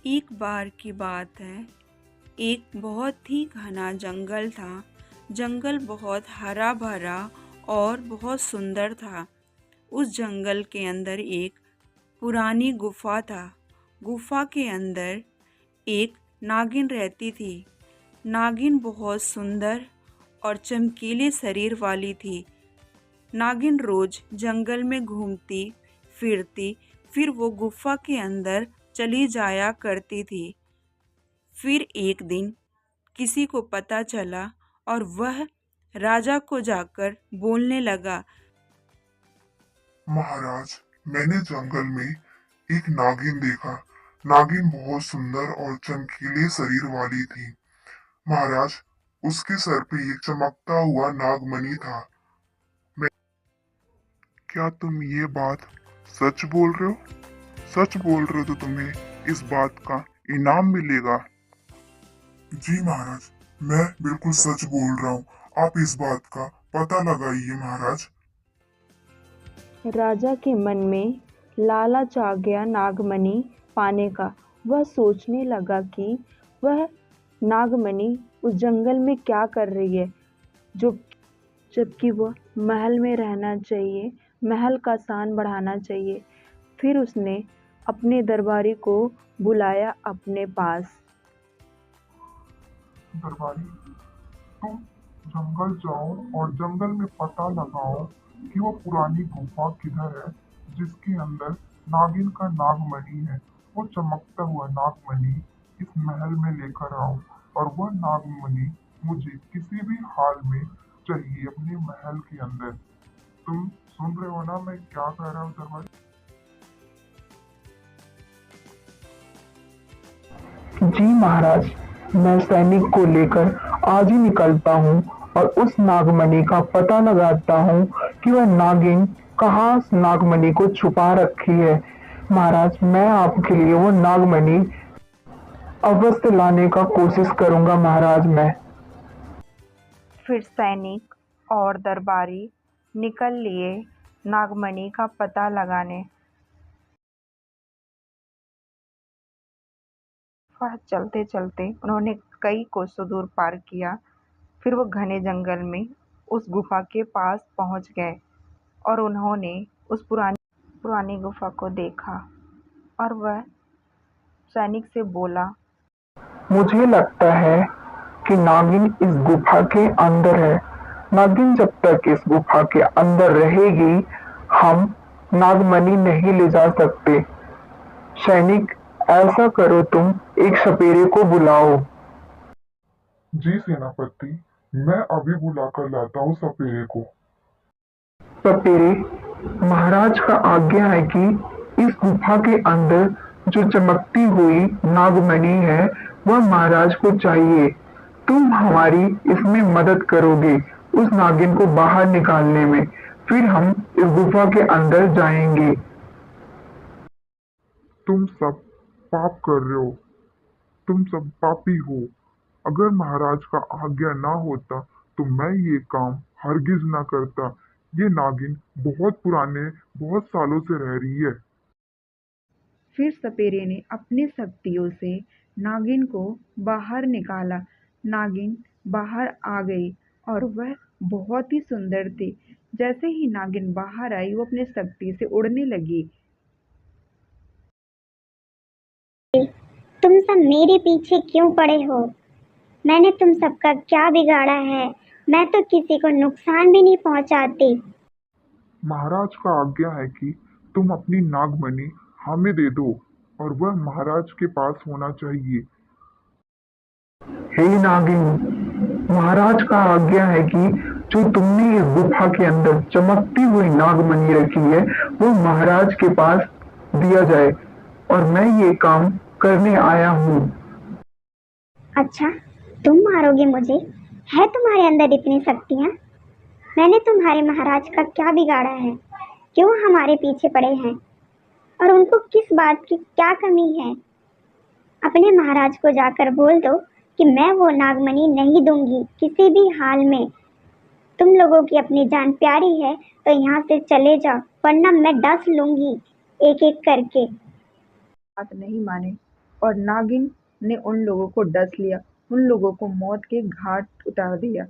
एक बार की बात है। एक बहुत ही घना जंगल था। जंगल बहुत हरा भरा और बहुत सुंदर था। उस जंगल के अंदर एक पुरानी गुफा था। गुफा के अंदर एक नागिन रहती थी। नागिन बहुत सुंदर और चमकीले शरीर वाली थी। नागिन रोज जंगल में घूमती फिरती, फिर वो गुफा के अंदर चली जाया करती थी। फिर एक दिन किसी को पता चला और वह राजा को जाकर बोलने लगा। महाराज, मैंने जंगल में एक नागिन देखा। नागिन बहुत सुंदर और चमकीले शरीर वाली थी। महाराज, उसके सर पे एक चमकता हुआ नागमणि था। मैं क्या तुम ये बात सच बोल रहे हो? सच बोल रहे हो तो तुम्हें इस बात का इनाम मिलेगा। जी महाराज, मैं बिल्कुल सच बोल रहा हूँ। आप इस बात का पता लगाइए महाराज। राजा के मन में लालच आ गया नागमणि पाने का। वह सोचने लगा कि वह नागमणि उस जंगल में क्या कर रही है, जो जबकि वह महल में रहना चाहिए, महल का शान बढ़ाना चाहिए। फिर उसने अपने दरबारी को बुलाया अपने पास। दरबारी, तुम जंगल जाओ और जंगल में पता लगाओ कि वो पुरानी गुफा किधर है जिसके अंदर नागिन का नागमणि है। वो चमकता हुआ नागमणि इस महल में लेकर आओ और वह नागमणि मुझे किसी भी हाल में चाहिए अपने महल के अंदर। तुम सुन रहे हो ना मैं क्या कह रहा हूँ दरबारी? जी महाराज, मैं सैनिक को लेकर आज ही निकलता हूँ और उस नागमणि का पता लगाता हूँ कि वह नागिन कहाँ उस नागमणि को छुपा रखी है। महाराज, मैं आपके लिए वो नागमणि अवश्य लाने का कोशिश करूंगा महाराज। मैं फिर सैनिक और दरबारी निकल लिए नागमणि का पता लगाने। वह चलते चलते उन्होंने कई कोसों दूर पार किया। फिर वो घने जंगल में उस गुफा के पास पहुंच गए और उन्होंने उस पुरानी पुरानी गुफा को देखा और वह सैनिक से बोला। मुझे लगता है कि नागिन इस गुफा के अंदर है। नागिन जब तक इस गुफा के अंदर रहेगी, हम नागमणि नहीं ले जा सकते। सैनिक, ऐसा करो, तुम एक सपेरे को बुलाओ। जी सेनापति, मैं अभी बुलाकर लाता हूँ सपेरे को। सपेरे, महाराज का आज्ञा है कि इस गुफा के अंदर जो चमकती हुई नागमणि है, वह महाराज को चाहिए। तुम हमारी इसमें मदद करोगे उस नागिन को बाहर निकालने में। फिर हम इस गुफा के अंदर जाएंगे। तुम सब पाप कर रहे हो। तुम सब पापी हो। अगर महाराज का आज्ञा ना होता तो मैं ये काम हरगिज ना करता। ये नागिन बहुत पुराने बहुत सालों से रह रही है। फिर सपेरे ने अपनी शक्तियों से नागिन को बाहर निकाला। नागिन बाहर आ गई और वह बहुत ही सुंदर थी। जैसे ही नागिन बाहर आई, वो अपनी शक्ति से उड़ने लगी। तुम सब मेरे पीछे क्यों पड़े हो? मैंने तुम सबका क्या बिगाड़ा है? मैं तो किसी को नुकसान भी नहीं पहुंचाती। महाराज का आज्ञा है कि तुम अपनी नागमणि हमें दे दो और वह महाराज के पास होना चाहिए। हे नागिन, महाराज का आज्ञा है कि जो तुमने इस गुफा के अंदर चमकती हुई नागमणि रखी है, वो महाराज के पास दिया जाए, और मैं ये काम करने आया हूँ। अच्छा, तुम मारोगे मुझे? है तुम्हारे अंदर इतनी शक्तियाँ? मैंने तुम्हारे महाराज का क्या बिगाड़ा है? क्यों हमारे पीछे पड़े हैं? और उनको किस बात की क्या कमी है? अपने महाराज को जाकर बोल दो कि मैं वो नागमणि नहीं दूंगी किसी भी हाल में। तुम लोगों की अपनी जान प्यारी है तो यहाँ से चले जाओ, वरना मैं डस लूंगी एक एक करके। बात नहीं माने और नागिन ने उन लोगों को डस लिया, उन लोगों को मौत के घाट उतार दिया।